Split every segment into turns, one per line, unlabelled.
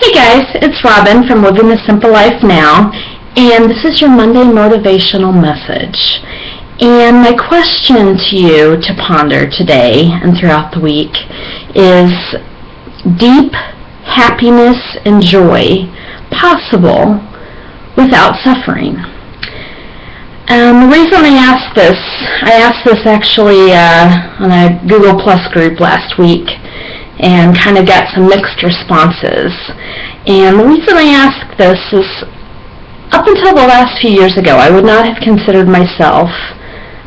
Hey guys, it's Robin from Living the Simple Life Now, and this is your Monday motivational message. And my question to you to ponder today and throughout the week is, deep happiness and joy possible without suffering? The reason I asked this actually on a Google Plus group last week, and kind of got some mixed responses. And the reason I ask this is, up until the last few years ago, I would not have considered myself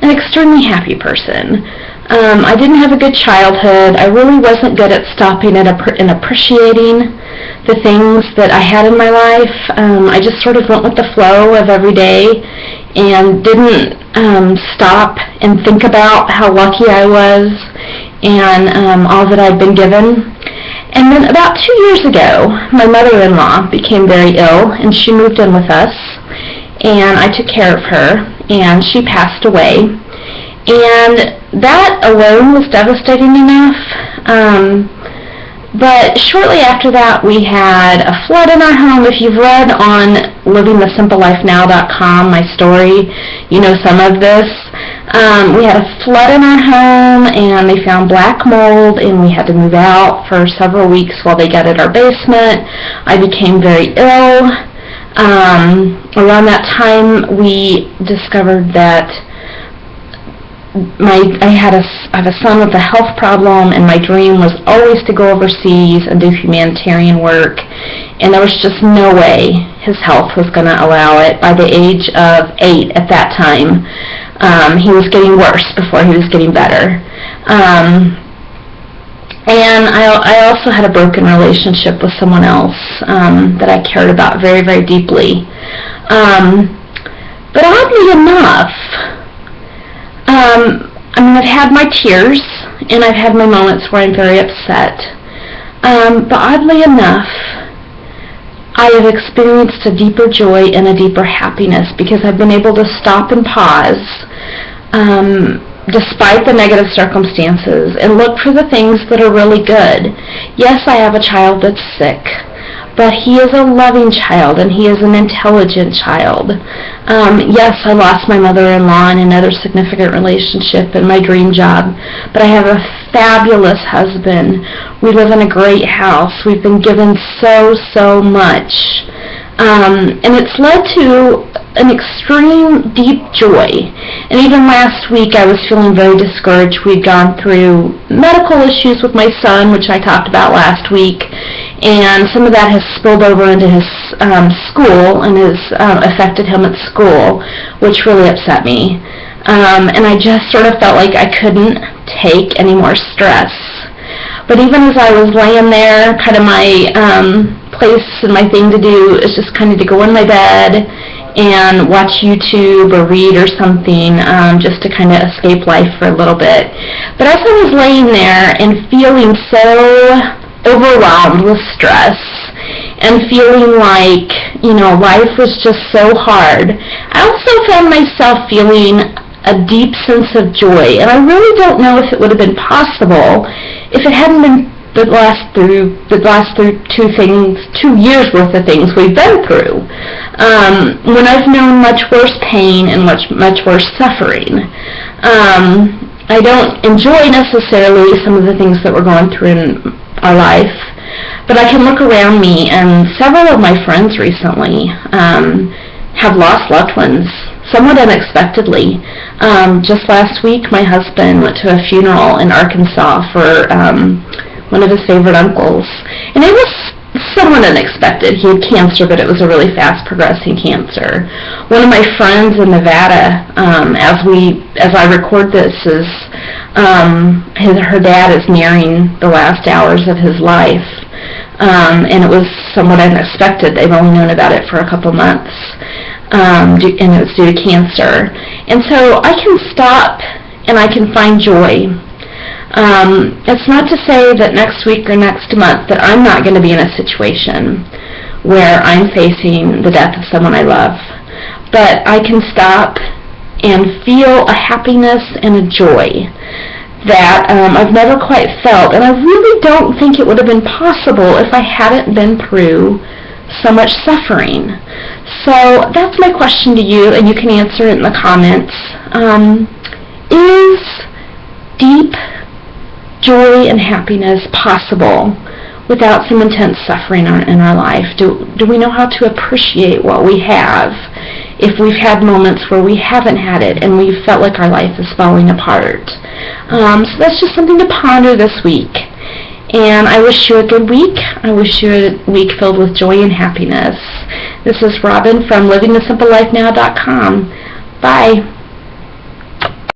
an extremely happy person. I didn't have a good childhood. I really wasn't good at stopping and appreciating the things that I had in my life. I just sort of went with the flow of every day and didn't stop and think about how lucky I was and all that I'd been given. And then about 2 years ago, my mother-in-law became very ill, and she moved in with us, and I took care of her, and she passed away. And that alone was devastating enough. But shortly after that, we had a flood in our home. If you've read on livingthesimplelifenow.com, my story, you know some of this. We had a flood in our home, and they found black mold, and we had to move out for several weeks while they gutted our basement. I became very ill. Around that time, we discovered that I have a son with a health problem, and my dream was always to go overseas and do humanitarian work, and there was just no way his health was going to allow it. By the age of 8 at that time, he was getting worse before he was getting better. And I also had a broken relationship with someone else that I cared about very, very deeply. But oddly enough, I've had my tears, and I've had my moments where I'm very upset. But oddly enough, I have experienced a deeper joy and a deeper happiness because I've been able to stop and pause, despite the negative circumstances, and look for the things that are really good. Yes, I have a child that's sick, but he is a loving child, and he is an intelligent child. Yes, I lost my mother-in-law in another significant relationship and my dream job, but I have a fabulous husband. We live in a great house. We've been given so much. And it's led to an extreme deep joy. And even last week I was feeling very discouraged. We'd gone through medical issues with my son, which I talked about last week, and some of that has spilled over into his school and has affected him at school, which really upset me. And I just sort of felt like I couldn't take any more stress. But even as I was laying there, kind of my place and my thing to do is just kind of to go in my bed and watch YouTube or read or something, just to kind of escape life for a little bit. But as I was laying there and feeling so overwhelmed with stress and feeling like, life was just so hard, I also found myself feeling a deep sense of joy. And I really don't know if it would have been possible if it hadn't been the last 2 years worth of things we've been through, when I've known much worse pain and much worse suffering. I don't enjoy necessarily some of the things that we're going through in our life, but I can look around me, and several of my friends recently have lost loved ones somewhat unexpectedly. Just last week, my husband went to a funeral in Arkansas for one of his favorite uncles, and it was somewhat unexpected. He had cancer, but it was a really fast progressing cancer. One of my friends in Nevada, as I record this, is her dad is nearing the last hours of his life, and it was somewhat unexpected. They've only known about it for a couple months, and it was due to cancer. And so I can stop and I can find joy. It's not to say that next week or next month that I'm not going to be in a situation where I'm facing the death of someone I love, but I can stop and feel a happiness and a joy that I've never quite felt, and I really don't think it would have been possible if I hadn't been through so much suffering. So that's my question to you, and you can answer it in the comments. Is deep joy and happiness possible without some intense suffering in our life? Do we know how to appreciate what we have if we've had moments where we haven't had it and we've felt like our life is falling apart? So that's just something to ponder this week. And I wish you a good week. I wish you a week filled with joy and happiness. This is Robin from livingthesimpleLifeNow.com. Bye.